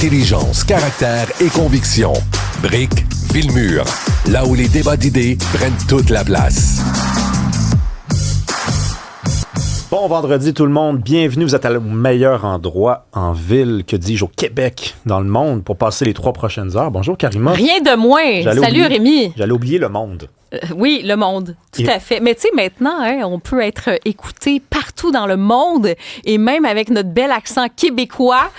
Intelligence, caractère et conviction. Brick, Villemur. Là où les débats d'idées prennent toute la place. Bon vendredi tout le monde, bienvenue, vous êtes au meilleur endroit en ville, que dis-je, au Québec, dans le monde, pour passer les 3 prochaines heures. Bonjour Karima. Rien de moins. Salut Rémi. J'allais oublier le monde. Oui, le monde, tout à fait. Mais tu sais, maintenant, on peut être écouté partout dans le monde et même avec notre bel accent québécois,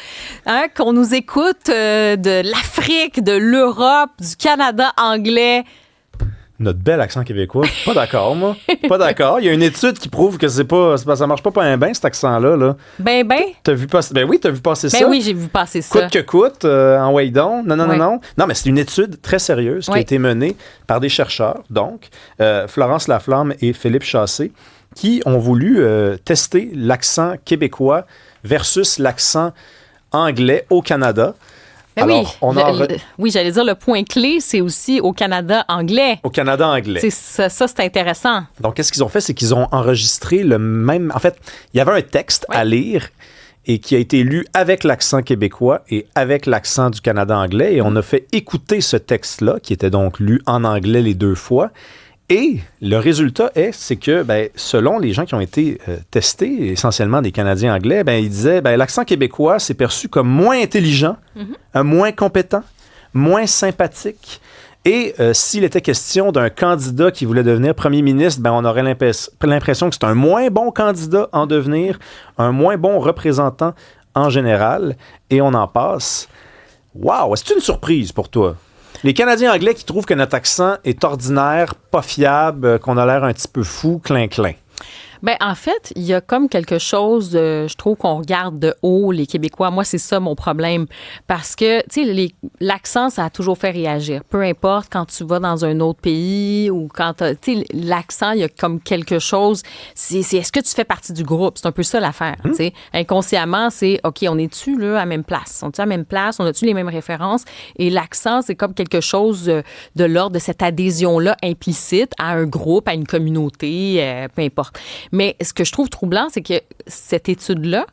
qu'on nous écoute de l'Afrique, de l'Europe, du Canada anglais. Notre bel accent québécois. Pas d'accord, moi. Pas d'accord. Il y a une étude qui prouve que ça marche pas un bain, cet accent-là. Là. Ben. T'as vu passer... Ben oui, t'as vu passer ça. Ben oui, j'ai vu passer ça. Coûte que coûte, en Waydon. Non. Non, mais c'est une étude très sérieuse qui a été menée par des chercheurs, donc, Florence Laflamme et Philippe Chassé, qui ont voulu tester l'accent québécois versus l'accent anglais au Canada. Ben alors, oui, j'allais dire le point clé, c'est aussi au Canada anglais. Au Canada anglais. Ça, c'est intéressant. Donc, qu'est-ce qu'ils ont fait? C'est qu'ils ont enregistré le même... En fait, il y avait un texte à lire et qui a été lu avec l'accent québécois et avec l'accent du Canada anglais. Et on a fait écouter ce texte-là, qui était donc lu en anglais les 2 fois. Et le résultat c'est que, selon les gens qui ont été testés, essentiellement des Canadiens anglais, ils disaient l'accent québécois, c'est perçu comme moins intelligent, moins compétent, moins sympathique. Et s'il était question d'un candidat qui voulait devenir premier ministre, on aurait l'impression que c'est un moins bon candidat en devenir, un moins bon représentant en général. Et on en passe. Wow! C'est une surprise pour toi? Les Canadiens anglais qui trouvent que notre accent est ordinaire, pas fiable, qu'on a l'air un petit peu fou, clin-clin. Ben en fait, il y a comme quelque chose, je trouve qu'on regarde de haut les Québécois. Moi, c'est ça mon problème. Parce que, tu sais, l'accent, ça a toujours fait réagir. Peu importe quand tu vas dans un autre pays ou quand tu sais, l'accent, il y a comme quelque chose. C'est est-ce que tu fais partie du groupe? C'est un peu ça l'affaire. Tu sais, inconsciemment, c'est OK, on est-tu là à la même place? On est-tu à la même place? On a-tu les mêmes références? Et l'accent, c'est comme quelque chose de l'ordre de cette adhésion-là implicite à un groupe, à une communauté, peu importe. Mais ce que je trouve troublant, c'est que cette étude-là,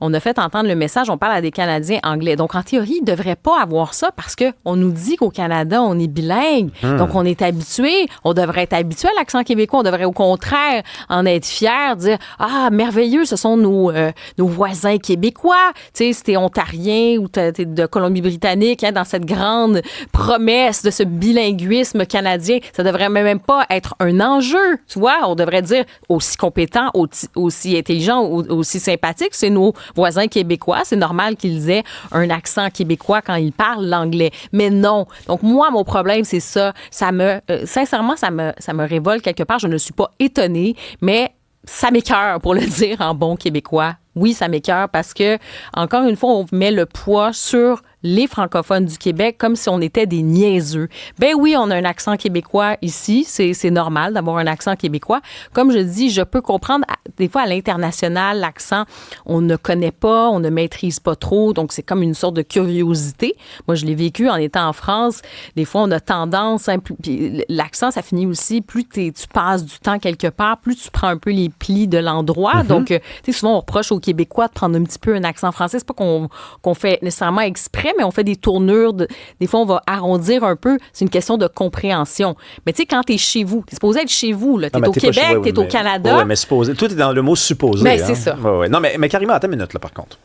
on a fait entendre le message, on parle à des Canadiens anglais. Donc, en théorie, ils ne devraient pas avoir ça parce qu'on nous dit qu'au Canada, on est bilingue. Donc, on est habitué, on devrait être habitué à l'accent québécois. On devrait, au contraire, en être fier, dire « Ah, merveilleux, ce sont nos voisins québécois. » Tu sais, si t'es ontarien ou t'es de Colombie-Britannique, dans cette grande promesse de ce bilinguisme canadien, ça devrait même pas être un enjeu, tu vois. On devrait dire aussi compétent, aussi intelligent, aussi sympathique, c'est nos voisins québécois. C'est normal qu'ils aient un accent québécois quand ils parlent l'anglais. Mais non. Donc, moi, mon problème, c'est ça. Sincèrement, ça me révolte quelque part. Je ne suis pas étonnée, mais ça m'écoeure, pour le dire en bon québécois. Oui, ça m'écoeure parce que, encore une fois, on met le poids sur les francophones du Québec comme si on était des niaiseux. Ben oui, on a un accent québécois ici. C'est normal d'avoir un accent québécois. Comme je dis, je peux comprendre, des fois, à l'international, l'accent, on ne connaît pas, on ne maîtrise pas trop. Donc, c'est comme une sorte de curiosité. Moi, je l'ai vécu en étant en France. Des fois, on a tendance, puis l'accent, ça finit aussi, plus tu passes du temps quelque part, plus tu prends un peu les plis de l'endroit. Donc, tu sais, souvent, on reproche aux Québécois de prendre un petit peu un accent français. C'est pas qu'on fait nécessairement exprès, mais on fait des tournures. Des fois, on va arrondir un peu. C'est une question de compréhension. Mais tu sais, quand t'es chez vous, t'es supposé être chez vous. T'es au Québec, t'es au Canada. Oui, mais supposé. Tout est dans le mot supposé. Ben, c'est ça. Ouais. Non, mais Karima, attends une minute, là, par contre.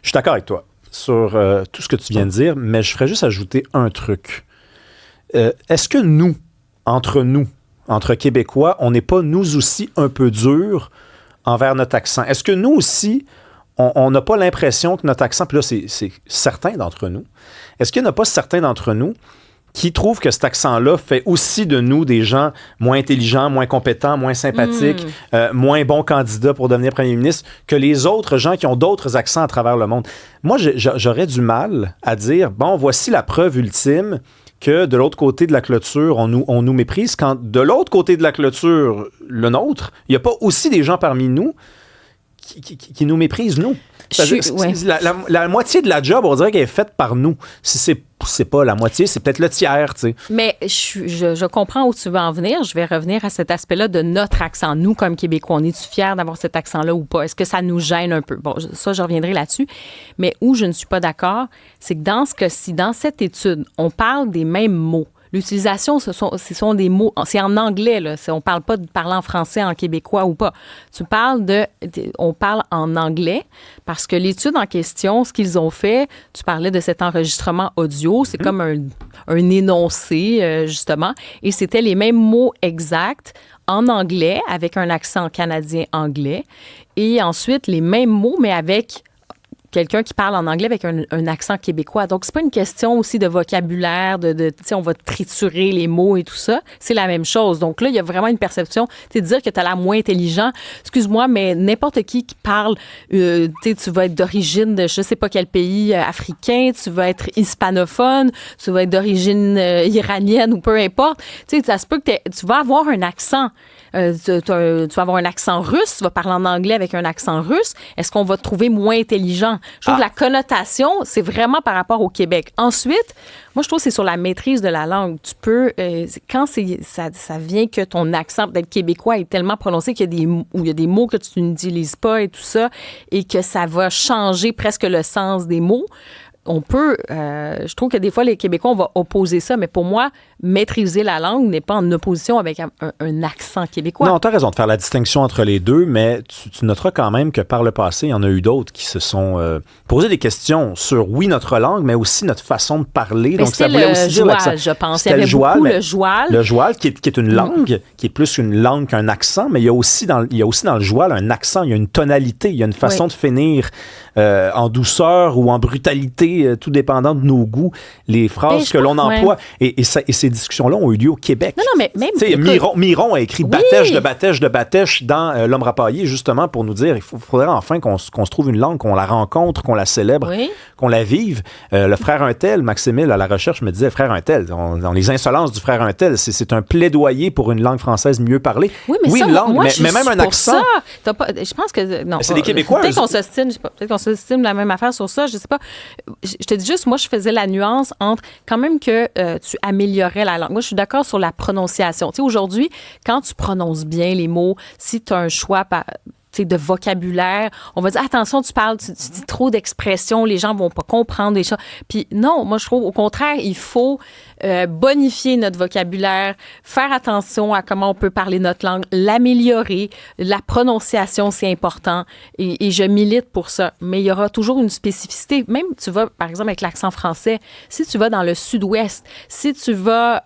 Je suis d'accord avec toi sur tout ce que tu viens de dire, mais je ferais juste ajouter un truc. Est-ce que entre Québécois, on n'est pas, nous aussi, un peu durs envers notre accent? Est-ce que nous aussi, on n'a pas l'impression que notre accent, puis là, c'est certains d'entre nous, est-ce qu'il n'y en a pas certains d'entre nous qui trouvent que cet accent-là fait aussi de nous des gens moins intelligents, moins compétents, moins sympathiques, moins bons candidats pour devenir premier ministre que les autres gens qui ont d'autres accents à travers le monde? Moi, j'aurais du mal à dire, bon, voici la preuve ultime que de l'autre côté de la clôture, on nous méprise, quand de l'autre côté de la clôture, le nôtre, il n'y a pas aussi des gens parmi nous qui nous méprisent, nous. Ouais. La moitié de la job, on dirait qu'elle est faite par nous. Si c'est pas la moitié, c'est peut-être le tiers, tu sais. Mais je comprends où tu veux en venir. Je vais revenir à cet aspect-là de notre accent. Nous, comme Québécois, on est-tu fiers d'avoir cet accent-là ou pas? Est-ce que ça nous gêne un peu? Bon, ça, je reviendrai là-dessus. Mais où je ne suis pas d'accord, c'est que dans ce cas-ci, dans cette étude, on parle des mêmes mots. L'utilisation, ce sont des mots, c'est en anglais, là. On ne parle pas de parler en français, en québécois ou pas. On parle en anglais parce que l'étude en question, ce qu'ils ont fait, tu parlais de cet enregistrement audio, c'est comme un énoncé, justement, et c'était les mêmes mots exacts en anglais avec un accent canadien anglais et ensuite les mêmes mots, mais avec quelqu'un qui parle en anglais avec un accent québécois. Donc, c'est pas une question aussi de vocabulaire, tu sais, on va triturer les mots et tout ça. C'est la même chose. Donc là, il y a vraiment une perception, tu sais, de dire que tu as l'air moins intelligent. Excuse-moi, mais n'importe qui parle, tu sais, tu vas être d'origine de je sais pas quel pays africain, tu vas être hispanophone, tu vas être d'origine iranienne ou peu importe. Tu sais, ça se peut que tu vas avoir un accent. Tu vas avoir un accent russe, tu vas parler en anglais avec un accent russe. Est-ce qu'on va te trouver moins intelligent? Je trouve que la connotation, c'est vraiment par rapport au Québec. Ensuite, moi, je trouve que c'est sur la maîtrise de la langue. Tu peux, quand ça vient que ton accent peut-être québécois est tellement prononcé qu'il y a des mots que tu n'utilises pas et tout ça, et que ça va changer presque le sens des mots. On peut, je trouve que des fois, les Québécois, on va opposer ça, mais pour moi, maîtriser la langue n'est pas en opposition avec un accent québécois. Non, tu as raison de faire la distinction entre les deux, mais tu noteras quand même que par le passé, il y en a eu d'autres qui se sont posé des questions sur, oui, notre langue, mais aussi notre façon de parler. Mais donc, ça voulait aussi dire joual, je pense. Il y avait beaucoup le joual. Le joual, qui est une langue, qui est plus une langue qu'un accent, mais il y a aussi dans le joual un accent, il y a une tonalité, il y a une façon de finir en douceur ou en brutalité, tout dépendant de nos goûts, les phrases que l'on emploie. Et ces discussions-là ont eu lieu au Québec. Non, mais même... Miron a écrit Batèche de Batèche dans L'Homme rapaillé, justement, pour nous dire il faudrait enfin qu'on se trouve une langue, qu'on la rencontre, qu'on la célèbre, qu'on la vive. Le frère Untel, Maximile, à la recherche, me disait frère Untel, dans les insolences du frère Untel, c'est un plaidoyer pour une langue française mieux parlée. Oui, mais ça, une langue, moi, mais même un accent. Je pense que... Non, c'est des Québécois. Peut-être qu'on s'estime la même affaire sur ça, je sais pas. Je te dis juste, moi, je faisais la nuance entre quand même que tu améliorais la langue. Moi, je suis d'accord sur la prononciation. Tu sais, aujourd'hui, quand tu prononces bien les mots, si tu as un choix de vocabulaire, on va dire attention, tu dis trop d'expressions, les gens vont pas comprendre des choses. Puis non, moi je trouve au contraire, il faut bonifier notre vocabulaire, faire attention à comment on peut parler notre langue, l'améliorer, la prononciation c'est important et je milite pour ça. Mais il y aura toujours une spécificité. Même tu vas par exemple avec l'accent français, si tu vas dans le sud-ouest, si tu vas,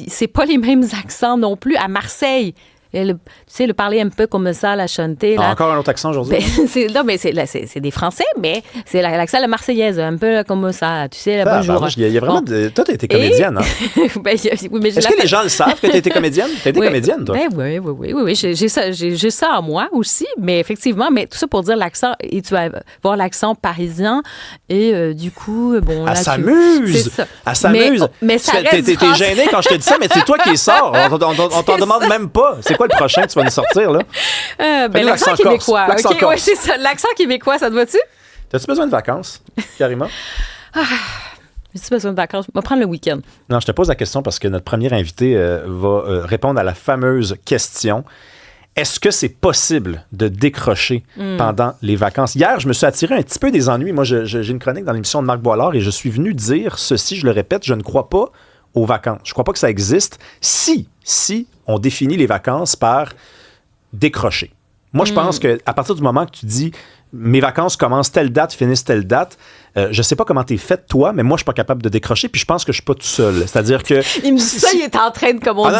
c'est pas les mêmes accents non plus à Marseille. Tu sais, le parler un peu comme ça, la chanter. Là. Encore un autre accent aujourd'hui? C'est des Français, mais c'est l'accent la marseillaise, un peu comme ça. Tu sais, bonjour. Il y a vraiment... Toi, tu as été comédienne, hein? Est-ce que les gens le savent que tu as été comédienne? Tu as été comédienne, toi? Oui. J'ai ça en moi aussi, mais effectivement, mais tout ça pour dire l'accent, et tu vas voir l'accent parisien, et du coup, bon... Elle s'amuse! C'est ça. Elle s'amuse! Mais ça reste T'es gênée quand je te dis ça, mais c'est toi qui es sort. On t'en demande même pas. C'est quoi le prochain que tu vas nous sortir, là? L'accent québécois. L'accent corse. Ouais, c'est ça. L'accent québécois, ça te va-tu? T'as-tu besoin de vacances, Karima? J'ai-tu besoin de vacances? Je vais prendre le week-end. Non, je te pose la question parce que notre premier invité va répondre à la fameuse question. Est-ce que c'est possible de décrocher pendant les vacances? Hier, je me suis attiré un petit peu des ennuis. Moi, j'ai une chronique dans l'émission de Marc Boilard et je suis venu dire ceci, je le répète, je ne crois pas aux vacances. Je ne crois pas que ça existe si on définit les vacances par décrocher. Moi, je pense qu'à partir du moment que tu dis mes vacances commencent telle date, finissent telle date, je sais pas comment t'es faite, toi, mais moi, je suis pas capable de décrocher, puis je pense que je suis pas tout seul. C'est-à-dire que... Il me dit ça, il est en train de, comme on dit,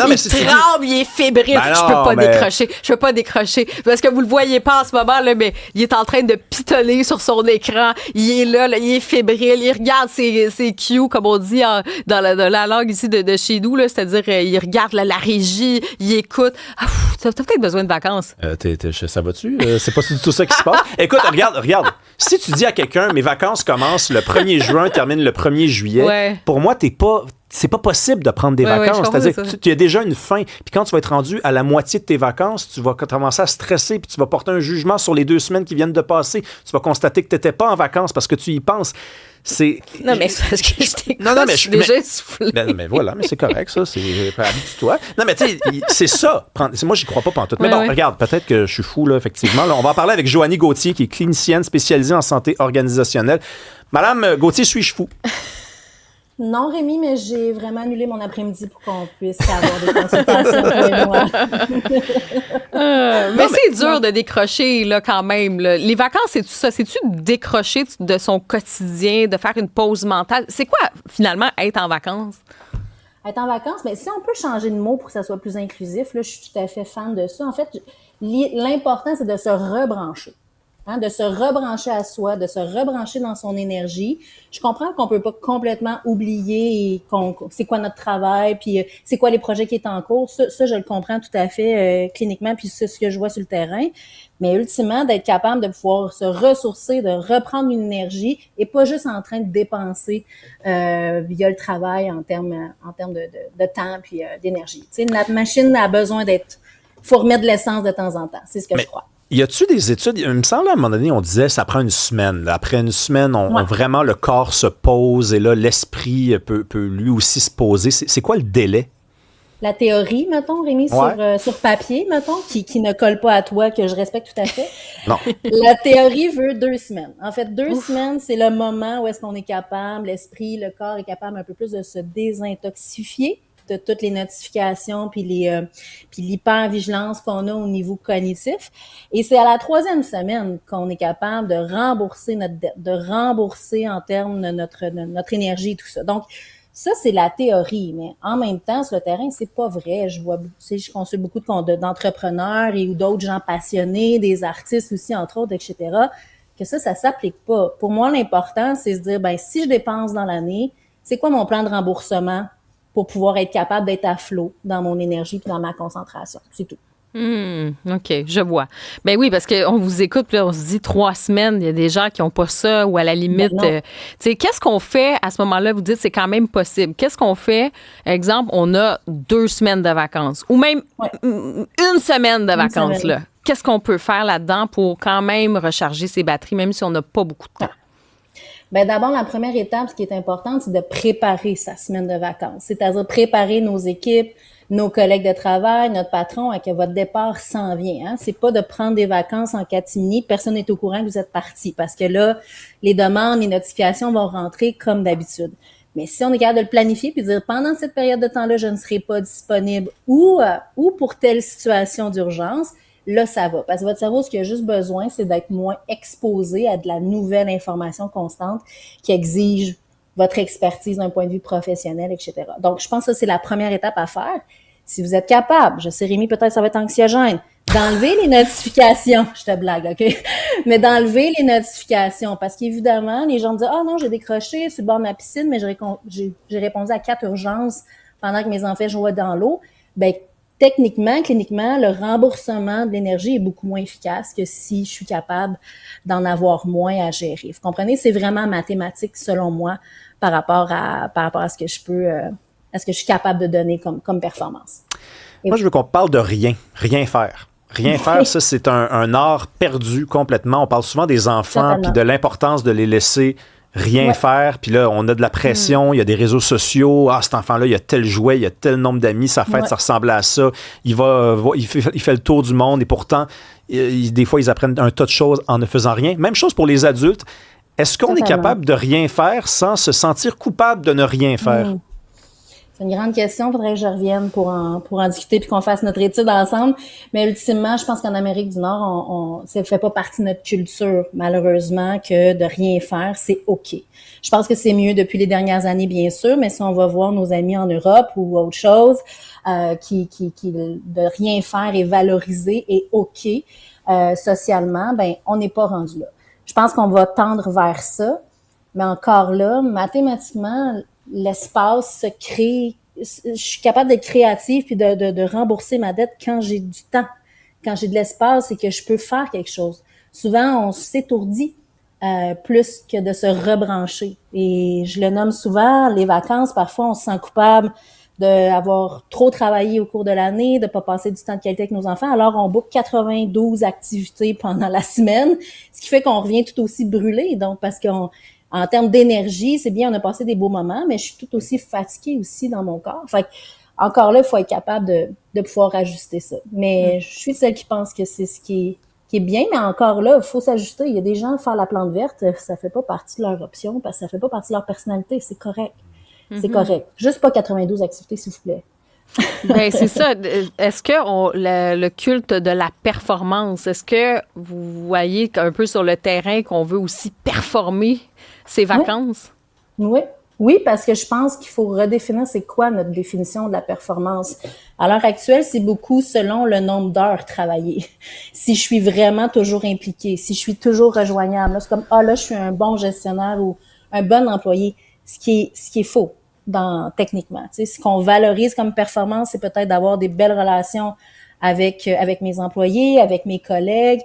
il tremble, il est fébrile, je peux pas décrocher. Parce que vous le voyez pas en ce moment, là, mais il est en train de pitonner sur son écran. Il est là, il est fébrile, il regarde ses cues, comme on dit dans la langue ici de chez nous, là, c'est-à-dire il regarde la régie, il écoute. T'as peut-être besoin de vacances. Ça va-tu? C'est pas du tout ça qui se passe. Écoute, regarde. Si tu dis à quelqu'un, mes vacances commencent le 1er juin, terminent le 1er juillet, pour moi, t'es pas c'est pas possible de prendre des Ouais, vacances. je comprends C'est-à-dire ça. que tu as déjà une fin. Puis quand tu vas être rendu à la moitié de tes vacances, tu vas commencer à stresser puis tu vas porter un jugement sur les 2 semaines qui viennent de passer. Tu vas constater que tu n'étais pas en vacances parce que tu y penses. Non, mais c'est parce que je t'écoute, Non, mais je suis déjà essoufflée. mais voilà, mais c'est correct, ça. Habitue-toi. Non, mais tu sais, c'est ça. Moi, j'y crois pas pantoute. Mais Ouais, bon, ouais. regarde, peut-être que je suis fou, là, effectivement. Là, on va en parler avec Joanie Gauthier, qui est clinicienne spécialisée en santé organisationnelle. Madame Gauthier, suis-je fou? Non, Rémi, mais j'ai vraiment annulé mon après-midi pour qu'on puisse avoir des consultations, toi et moi. Mais c'est dur de décrocher, là, quand même. Là. Les vacances, c'est-tu ça? C'est-tu décrocher de son quotidien, de faire une pause mentale? C'est quoi, finalement, être en vacances? Être en vacances, mais si on peut changer de mot pour que ça soit plus inclusif, là, je suis tout à fait fan de ça. En fait, l'important, c'est de se rebrancher. Hein, de se rebrancher à soi, de se rebrancher dans son énergie. Je comprends qu'on peut pas complètement oublier c'est quoi notre travail, puis c'est quoi les projets qui est en cours. Ça, je le comprends tout à fait cliniquement, puis c'est ce que je vois sur le terrain. Mais ultimement, d'être capable de pouvoir se ressourcer, de reprendre une énergie et pas juste en train de dépenser via le travail en termes de temps puis d'énergie. Tu sais, notre machine a besoin faut remettre de l'essence de temps en temps. C'est ce que je crois. Y a-tu des études? Il me semble à un moment donné, on disait ça prend une semaine. Là. Après une semaine, vraiment le corps se pose et là, l'esprit peut lui aussi se poser. C'est quoi le délai? La théorie, mettons, Rémi, sur papier, mettons, qui ne colle pas à toi, que je respecte tout à fait. Non. La théorie veut 2 semaines. En fait, 2 semaines, c'est le moment où est-ce qu'on est capable, l'esprit, le corps est capable un peu plus de se désintoxifier de toutes les notifications puis l'hypervigilance qu'on a au niveau cognitif. Et c'est à la 3e semaine qu'on est capable de rembourser notre dette, de rembourser en termes de notre énergie et tout ça. Donc, ça, c'est la théorie, mais en même temps, sur le terrain, c'est pas vrai. Je consulte beaucoup d'entrepreneurs ou d'autres gens passionnés, des artistes aussi, entre autres, etc., que ça s'applique pas. Pour moi, l'important, c'est se dire, si je dépense dans l'année, c'est quoi mon plan de remboursement pour pouvoir être capable d'être à flot dans mon énergie et dans ma concentration. C'est tout. OK, je vois. Ben oui, parce qu'on vous écoute, puis là, on se dit 3 semaines, il y a des gens qui n'ont pas ça, ou à la limite, tu sais, qu'est-ce qu'on fait à ce moment-là? Vous dites c'est quand même possible. Qu'est-ce qu'on fait? Exemple, on a 2 semaines de vacances, ou même une semaine de vacances, là. Qu'est-ce qu'on peut faire là-dedans pour quand même recharger ses batteries, même si on n'a pas beaucoup de temps? Ben d'abord, la première étape, ce qui est important, c'est de préparer sa semaine de vacances. C'est-à-dire préparer nos équipes, nos collègues de travail, notre patron, à que votre départ s'en vient. Hein? C'est pas de prendre des vacances en catimini, personne n'est au courant que vous êtes parti, parce que là, les demandes, les notifications vont rentrer comme d'habitude. Mais si on est capable de le planifier puis de dire pendant cette période de temps-là, je ne serai pas disponible ou pour telle situation d'urgence, là, ça va. Parce que votre cerveau, ce qu'il a juste besoin, c'est d'être moins exposé à de la nouvelle information constante qui exige votre expertise d'un point de vue professionnel, etc. Donc, je pense que ça, c'est la première étape à faire. Si vous êtes capable, je sais, Rémi, peut-être ça va être anxiogène, d'enlever les notifications. Je te blague, OK? Mais d'enlever les notifications. Parce qu'évidemment, les gens disent « Ah non, j'ai décroché sur le bord de ma piscine, mais j'ai répondu à 4 urgences pendant que mes enfants jouaient dans l'eau. » Ben, techniquement, cliniquement, le remboursement de l'énergie est beaucoup moins efficace que si je suis capable d'en avoir moins à gérer. Vous comprenez? C'est vraiment mathématique, selon moi, par rapport à ce que je peux, à ce que je suis capable de donner comme performance. Moi, je veux qu'on parle de rien faire. Rien faire, ça, c'est un art perdu complètement. On parle souvent des enfants puis de l'importance de les laisser rien faire, puis là, on a de la pression, il y a des réseaux sociaux, cet enfant-là, il a tel jouet, il a tel nombre d'amis, sa fête, ça ressemble à ça, il fait le tour du monde, et pourtant, des fois, ils apprennent un tas de choses en ne faisant rien. Même chose pour les adultes. Est-ce qu'on est capable de rien faire sans se sentir coupable de ne rien faire? C'est une grande question. Il faudrait que je revienne pour en discuter puis qu'on fasse notre étude ensemble. Mais ultimement, je pense qu'en Amérique du Nord, ça fait pas partie de notre culture, malheureusement, que de rien faire, c'est OK. Je pense que c'est mieux depuis les dernières années, bien sûr, mais si on va voir nos amis en Europe ou autre chose, qui de rien faire est valorisé et OK socialement, ben on n'est pas rendu là. Je pense qu'on va tendre vers ça, mais encore là, mathématiquement, l'espace se crée. Je suis capable d'être créative puis de rembourser ma dette quand j'ai du temps, quand j'ai de l'espace et que je peux faire quelque chose. Souvent, on s'étourdit plus que de se rebrancher. Et je le nomme souvent, les vacances, parfois on se sent coupable d'avoir trop travaillé au cours de l'année, de pas passer du temps de qualité avec nos enfants. Alors, on book 92 activités pendant la semaine, ce qui fait qu'on revient tout aussi brûlé. Donc, parce qu'en termes d'énergie, c'est bien, on a passé des beaux moments, mais je suis tout aussi fatiguée aussi dans mon corps. Fait que, encore là, il faut être capable de pouvoir ajuster ça. Mais je suis celle qui pense que c'est ce qui est bien, mais encore là, il faut s'ajuster. Il y a des gens, faire la plante verte, ça fait pas partie de leur option parce que ça fait pas partie de leur personnalité. C'est correct. C'est correct. Juste pas 92 activités, s'il vous plaît. Ben c'est ça. Est-ce que le culte de la performance, est-ce que vous voyez un peu sur le terrain qu'on veut aussi performer ces vacances? Oui, parce que je pense qu'il faut redéfinir c'est quoi notre définition de la performance. À l'heure actuelle, c'est beaucoup selon le nombre d'heures travaillées. Si je suis vraiment toujours impliquée, si je suis toujours rejoignable, là, c'est comme là je suis un bon gestionnaire ou un bon employé, ce qui est faux techniquement. Tu sais, ce qu'on valorise comme performance, c'est peut-être d'avoir des belles relations avec mes employés, avec mes collègues.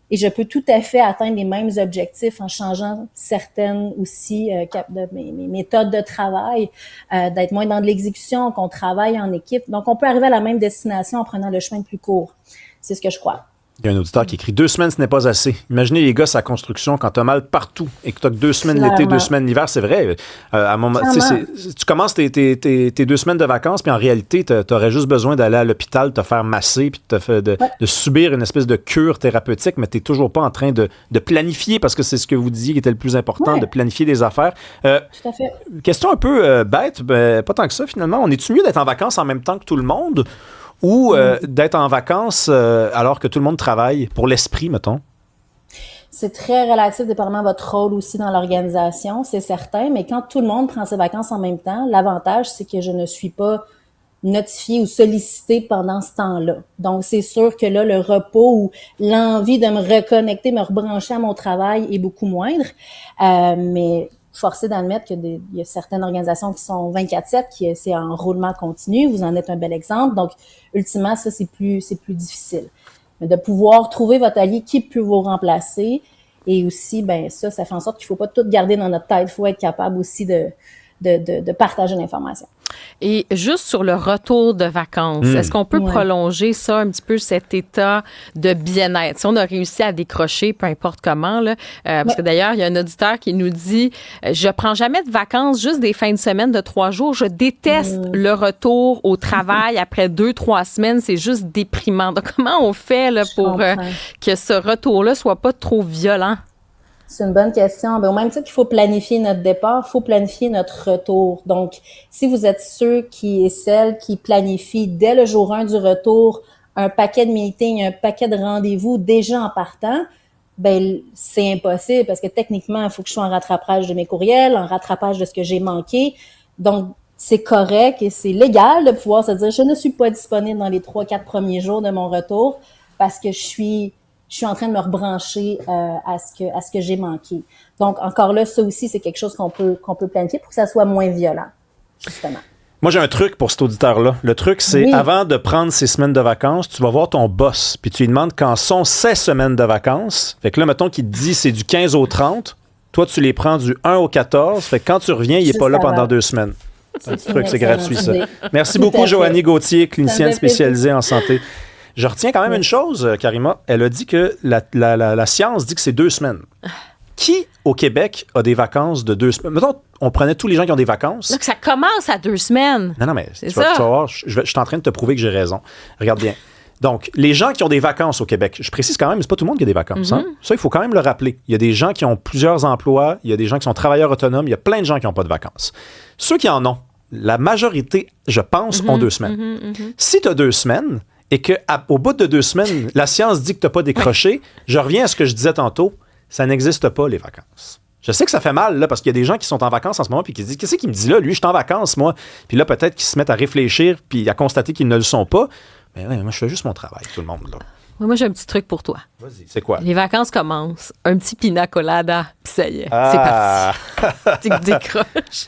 Et je peux tout à fait atteindre les mêmes objectifs en changeant certaines aussi de mes méthodes de travail, d'être moins dans de l'exécution, qu'on travaille en équipe. Donc, on peut arriver à la même destination en prenant le chemin le plus court. C'est ce que je crois. Il y a un auditeur qui écrit 2 semaines, ce n'est pas assez. Imaginez les gosses à construction quand tu as mal partout et que tu as que 2 semaines l'été, 2 semaines l'hiver. C'est vrai. À un moment, tu commences tes 2 semaines de vacances, puis en réalité, tu aurais juste besoin d'aller à l'hôpital, te faire masser, puis de subir une espèce de cure thérapeutique, mais tu n'es toujours pas en train de planifier, parce que c'est ce que vous disiez qui était le plus important, de planifier des affaires. Tout à fait. Question un peu bête, pas tant que ça finalement. On est-tu mieux d'être en vacances en même temps que tout le monde? Ou d'être en vacances alors que tout le monde travaille, pour l'esprit, mettons? C'est très relatif, dépendamment de votre rôle aussi dans l'organisation, c'est certain. Mais quand tout le monde prend ses vacances en même temps, l'avantage, c'est que je ne suis pas notifiée ou sollicitée pendant ce temps-là. Donc, c'est sûr que là, le repos ou l'envie de me reconnecter, me rebrancher à mon travail est beaucoup moindre. Mais forcé d'admettre qu'il y a certaines organisations qui sont 24/7, c'est en roulement continu. Vous en êtes un bel exemple. Donc, ultimement, ça, c'est plus difficile. Mais de pouvoir trouver votre allié qui peut vous remplacer. Et aussi, ça fait en sorte qu'il ne faut pas tout garder dans notre tête. Il faut être capable aussi de partager l'information. Et juste sur le retour de vacances, est-ce qu'on peut prolonger ça un petit peu, cet état de bien-être? Si on a réussi à décrocher, peu importe comment, là, parce que d'ailleurs, il y a un auditeur qui nous dit « Je prends jamais de vacances, juste des fins de semaine de 3 jours. Je déteste le retour au travail après 2-3 semaines. C'est juste déprimant. » Donc, comment on fait là, pour que ce retour-là soit pas trop violent? C'est une bonne question. Au même titre qu'il faut planifier notre départ, il faut planifier notre retour. Donc, si vous êtes ceux et celles qui planifient dès le jour 1 du retour un paquet de meetings, un paquet de rendez-vous déjà en partant, c'est impossible parce que techniquement, il faut que je sois en rattrapage de mes courriels, en rattrapage de ce que j'ai manqué. Donc, c'est correct et c'est légal de pouvoir se dire « Je ne suis pas disponible dans les 3-4 premiers jours de mon retour parce que je suis en train de me rebrancher à ce que j'ai manqué. » Donc, encore là, ça aussi, c'est quelque chose qu'on peut planifier pour que ça soit moins violent, justement. Moi, j'ai un truc pour cet auditeur-là. Le truc, c'est avant de prendre ces semaines de vacances, tu vas voir ton boss, puis tu lui demandes quand sont ces semaines de vacances. Fait que là, mettons qu'il te dit c'est du 15 au 30. Toi, tu les prends du 1 au 14. Fait que quand tu reviens, il n'est pas là pendant 2 semaines. C'est un truc, c'est gratuit, ça. Merci beaucoup, Joanie Gauthier, clinicienne spécialisée en santé. Je retiens quand même une chose, Karima. Elle a dit que la science dit que c'est 2 semaines. Qui, au Québec, a des vacances de 2 semaines? Mettons, on prenait tous les gens qui ont des vacances. Donc, ça commence à 2 semaines. Non, mais tu vas voir, je suis en train de te prouver que j'ai raison. Regarde bien. Donc, les gens qui ont des vacances au Québec, je précise quand même, c'est pas tout le monde qui a des vacances. Hein? Ça, il faut quand même le rappeler. Il y a des gens qui ont plusieurs emplois, il y a des gens qui sont travailleurs autonomes, il y a plein de gens qui n'ont pas de vacances. Ceux qui en ont, la majorité, je pense, ont 2 semaines. Si tu as 2 semaines, et qu'au bout de 2 semaines, la science dit que tu n'as pas décroché, je reviens à ce que je disais tantôt, ça n'existe pas, les vacances. Je sais que ça fait mal, là, parce qu'il y a des gens qui sont en vacances en ce moment puis qui se disent « Qu'est-ce qu'il me dit là? Lui, je suis en vacances, moi. » Puis là, peut-être qu'ils se mettent à réfléchir puis à constater qu'ils ne le sont pas. Mais ouais, moi, je fais juste mon travail, tout le monde, là. Moi, j'ai un petit truc pour toi. Vas-y, c'est quoi? Les vacances commencent. Un petit pina colada, puis ça y est, c'est parti. Tu décroches.